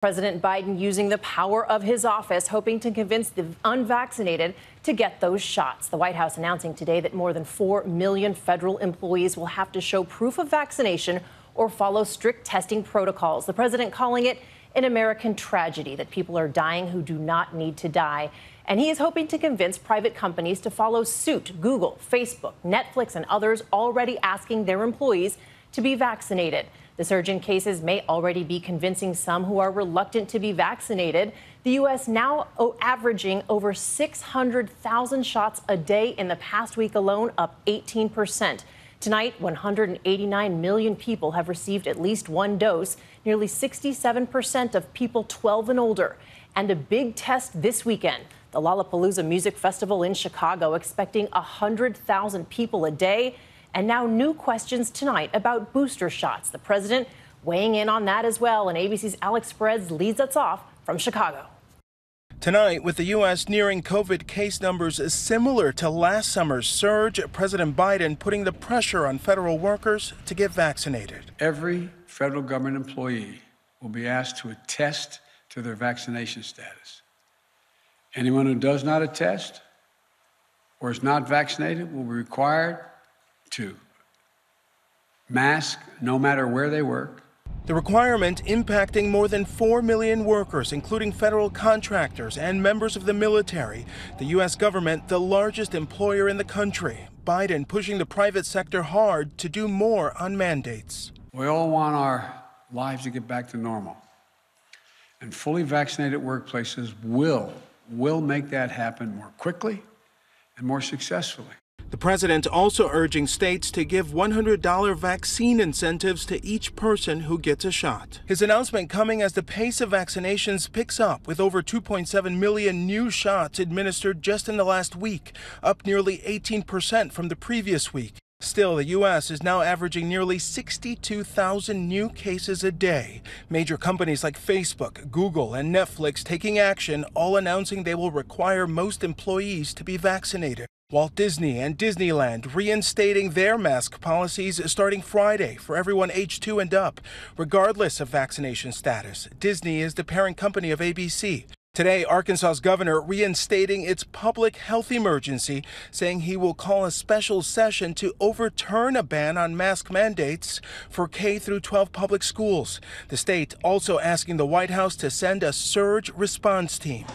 President Biden using the power of his office, hoping to convince the unvaccinated to get those shots. The White House announcing today that more than 4 million federal employees will have to show proof of vaccination or follow strict testing protocols. The president calling it an American tragedy that people are dying who do not need to die. And he is hoping to convince private companies to follow suit. Google, Facebook, Netflix, and others already asking their employees to be vaccinated. The surge in cases may already be convincing some who are reluctant to be vaccinated. The U.S. now averaging over 600,000 shots a day in the past week alone, up 18%. Tonight, 189 million people have received at least one dose, nearly 67% of people 12 and older. And a big test this weekend. The Lollapalooza Music Festival in Chicago expecting 100,000 people a day. And now new questions tonight about booster shots. The president weighing in on that as well. And ABC's Alex Perez leads us off from Chicago. Tonight, with the U.S. nearing COVID case numbers similar to last summer's surge, President Biden putting the pressure on federal workers to get vaccinated. Every federal government employee will be asked to attest to their vaccination status. Anyone who does not attest or is not vaccinated will be required to mask no matter where they work. The requirement impacting more than 4 million workers, including federal contractors and members of the military. The U.S. government, the largest employer in the country. Biden pushing the private sector hard to do more on mandates. We all want our lives to get back to normal. And fully vaccinated workplaces will make that happen more quickly and more successfully. The president also urging states to give $100 vaccine incentives to each person who gets a shot. His announcement coming as the pace of vaccinations picks up, with over 2.7 million new shots administered just in the last week, up nearly 18% from the previous week. Still, the U.S. is now averaging nearly 62,000 new cases a day. Major companies like Facebook, Google, and Netflix taking action, all announcing they will require most employees to be vaccinated. Walt Disney and Disneyland reinstating their mask policies starting Friday for everyone age 2 and up, regardless of vaccination status. Disney is the parent company of ABC. Today, Arkansas's governor reinstating its public health emergency, saying he will call a special session to overturn a ban on mask mandates for K through 12 public schools. The state also asking the White House to send a surge response team.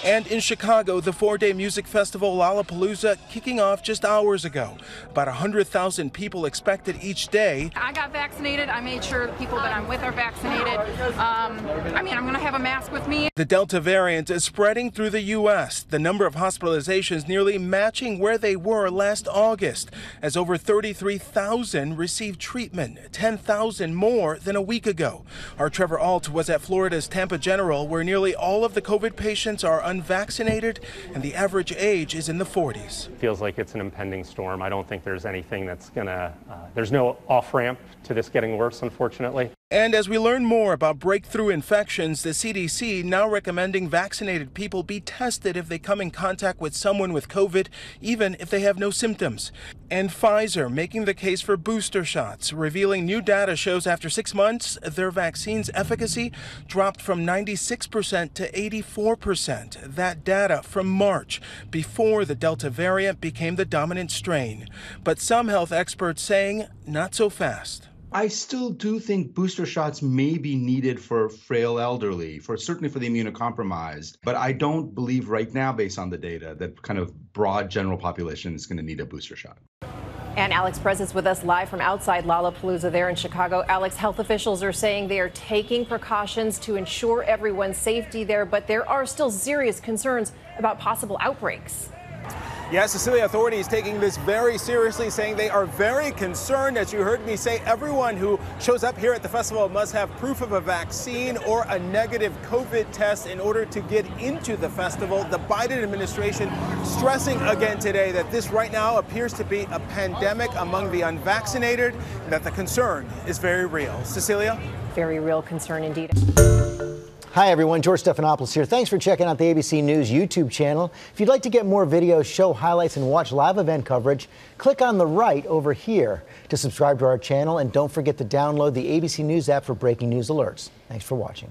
And in Chicago, the 4-day music festival Lollapalooza kicking off just hours ago. About 100,000 people expected each day. I got vaccinated. I made sure the people that I'm with are vaccinated. I'm going to have a mask with me. The Delta variant is spreading through the U.S., the number of hospitalizations nearly matching where they were last August, as over 33,000 received treatment, 10,000 more than a week ago. Our Trevor Alt was at Florida's Tampa General, where nearly all of the COVID patients are unvaccinated, and the average age is in the 40s. Feels like it's an impending storm. I don't think there's anything that's gonna, there's no off-ramp to this getting worse, unfortunately. And as we learn more about breakthrough infections, the CDC now recommending vaccinated people be tested if they come in contact with someone with COVID, even if they have no symptoms. And Pfizer making the case for booster shots, revealing new data shows after 6 months, their vaccine's efficacy dropped from 96% to 84%. That data from March, before the Delta variant became the dominant strain. But some health experts saying not so fast. I still do think booster shots may be needed for frail elderly, certainly for the immunocompromised. But I don't believe right now, based on the data, that kind of broad general population is going to need a booster shot. And Alex Perez is with us live from outside Lollapalooza there in Chicago. Alex, health officials are saying they are taking precautions to ensure everyone's safety there, but there are still serious concerns about possible outbreaks. Yes, Cecilia, authorities taking this very seriously, saying they are very concerned. As you heard me say, everyone who shows up here at the festival must have proof of a vaccine or a negative COVID test in order to get into the festival. The Biden administration stressing again today that this right now appears to be a pandemic among the unvaccinated, and that the concern is very real. Cecilia? Very real concern indeed. Hi, everyone. George Stephanopoulos here. Thanks for checking out the ABC News YouTube channel. If you'd like to get more videos, show highlights, and watch live event coverage, click on the right over here to subscribe to our channel. And don't forget to download the ABC News app for breaking news alerts. Thanks for watching.